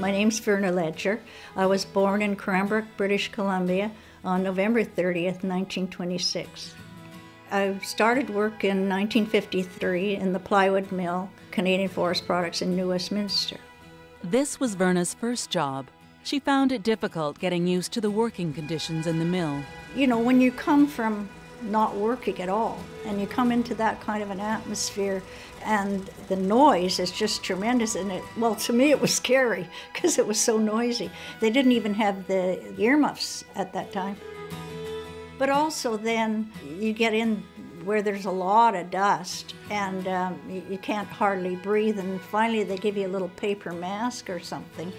My name's Verna Ledger. I was born in Cranbrook, British Columbia on November 30th, 1926. I started work in 1953 in the plywood mill, Canadian Forest Products in New Westminster. This was Verna's first job. She found it difficult getting used to the working conditions in the mill. You know, when you come from not working at all, and you come into that kind of an atmosphere, and the noise is just tremendous, and well, to me it was scary because it was so noisy. They didn't even have the earmuffs at that time. But also then you get in where there's a lot of dust, and you can't hardly breathe, and finally they give you a little paper mask or something,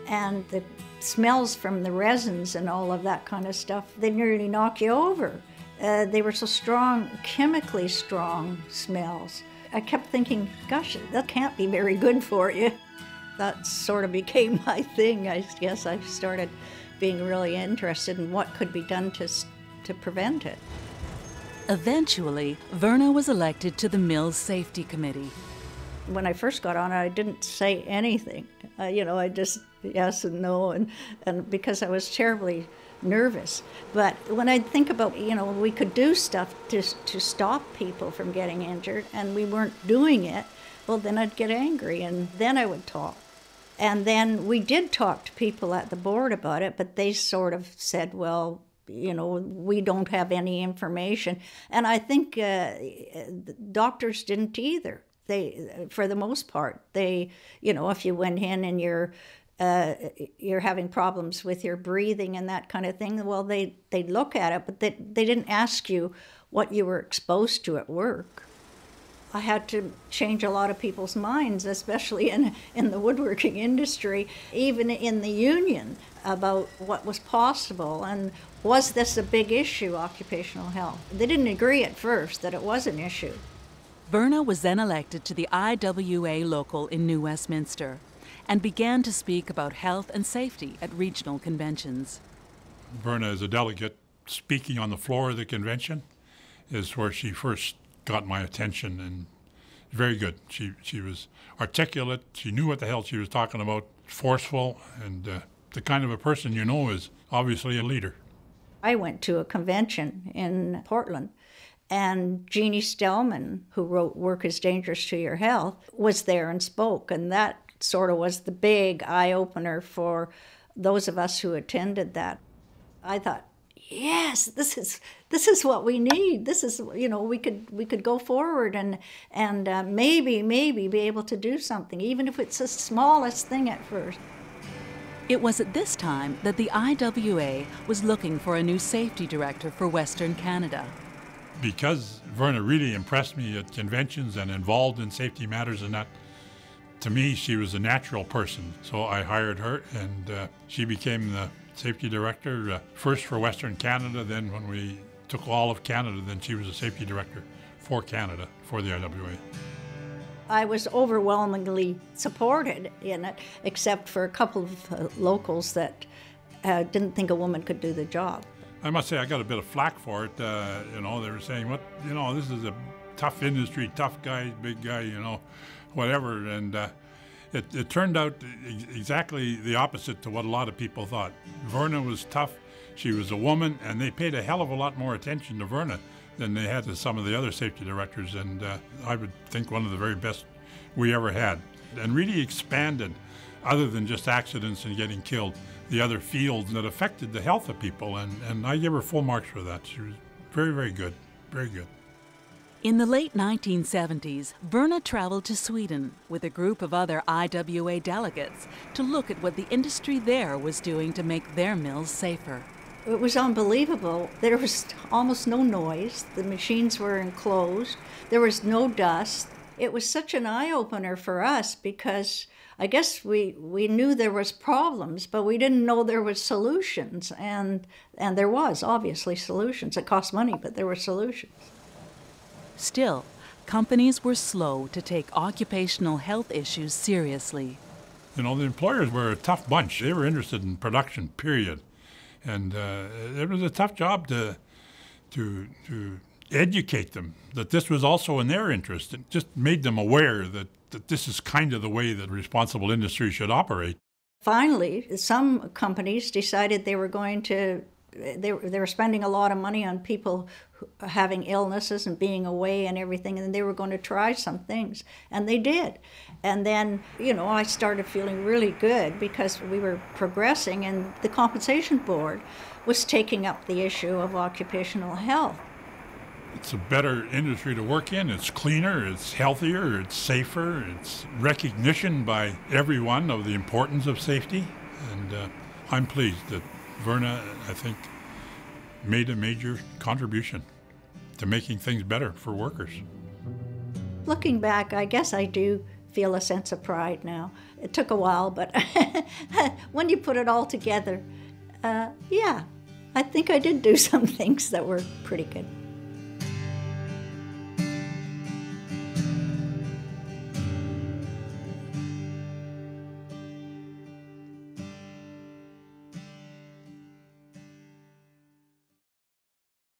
and the smells from the resins and all of that kind of stuff, they nearly knock you over. They were so strong, chemically strong smells. I kept thinking, gosh, that can't be very good for you. That sort of became my thing. I guess I started being really interested in what could be done to prevent it. Eventually, Verna was elected to the mill's safety committee. When I first got on, I didn't say anything. I just yes and no, and because I was terribly nervous. But when I think about, we could do stuff to stop people from getting injured, and we weren't doing it, well, then I'd get angry, and then I would talk. And then we did talk to people at the board about it, but they sort of said, well, we don't have any information. And I think doctors didn't either. They, for the most part, if you went in and you're having problems with your breathing and that kind of thing, well, they'd look at it, but they didn't ask you what you were exposed to at work. I had to change a lot of people's minds, especially in the woodworking industry, even in the union, about what was possible and was this a big issue, occupational health. They didn't agree at first that it was an issue. Verna was then elected to the IWA local in New Westminster and began to speak about health and safety at regional conventions. Verna, as a delegate, speaking on the floor of the convention is where she first got my attention, and very good. She was articulate, she knew what the hell she was talking about, forceful, and the kind of a person is obviously a leader. I went to a convention in Portland, and Jeannie Stellman, who wrote Work is Dangerous to Your Health, was there and spoke, and that sort of was the big eye-opener for those of us who attended that. I thought, yes, this is what we need. This is, we could go forward and maybe be able to do something, even if it's the smallest thing at first. It was at this time that the IWA was looking for a new safety director for Western Canada. Because Verna really impressed me at conventions and involved in safety matters and that, to me, she was a natural person. So I hired her, and she became the safety director, first for Western Canada. Then when we took all of Canada, then she was a safety director for Canada, for the IWA. I was overwhelmingly supported in it, except for a couple of locals that didn't think a woman could do the job. I must say I got a bit of flack for it. They were saying, this is a tough industry, tough guy, big guy, whatever. And it turned out exactly the opposite to what a lot of people thought. Verna was tough. She was a woman, and they paid a hell of a lot more attention to Verna than they had to some of the other safety directors. And I would think one of the very best we ever had. And really expanded, other than just accidents and getting killed, the other fields that affected the health of people. And I give her full marks for that. She was very, very good, very good. In the late 1970s, Verna traveled to Sweden with a group of other IWA delegates to look at what the industry there was doing to make their mills safer. It was unbelievable. There was almost no noise. The machines were enclosed. There was no dust. It was such an eye-opener for us because I guess we knew there was problems, but we didn't know there was solutions. And there was, obviously, solutions. It cost money, but there were solutions. Still, companies were slow to take occupational health issues seriously. The employers were a tough bunch. They were interested in production, period. And it was a tough job to educate them that this was also in their interest. It just made them aware that this is kind of the way that responsible industry should operate. Finally, some companies decided they were going to, they were spending a lot of money on people having illnesses and being away and everything, and they were going to try some things, and they did. And then, you know, I started feeling really good because we were progressing, and the Compensation Board was taking up the issue of occupational health. It's a better industry to work in. It's cleaner, it's healthier, it's safer, it's recognition by everyone of the importance of safety. And I'm pleased that Verna, I think, made a major contribution to making things better for workers. Looking back, I guess I do feel a sense of pride now. It took a while, but when you put it all together, yeah, I think I did do some things that were pretty good.